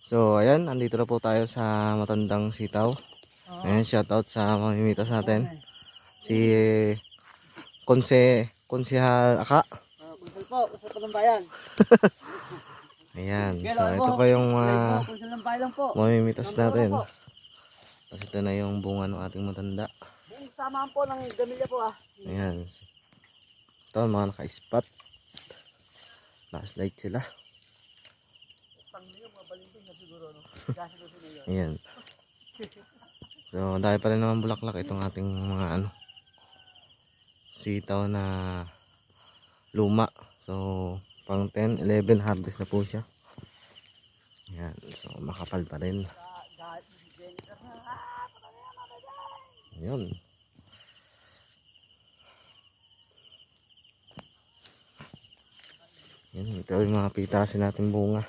So, ayan, andito na po tayo sa Matandang Sitaw. Ayan, shoutout sa mamimitas natin. Si Konsehal Aka. Kunsel po ng bayan. Ayan, so ito pa yung Kunsel ng bayan lang po. mamimitas natin. Tapos ito na yung bunga ng ating matanda. Buong samahan po ng gamilya po Ayan. Ito, mga naka-spot. Naka-slide sila. Ayan. So, dahil pa rin naman bulaklak itong ating mga sitaw na luma. So, pang 10, 11 harvest na po siya. Ayan. So, makapal pa rin. Ayan. Ayan. Ito yung mga pitasin natin bunga.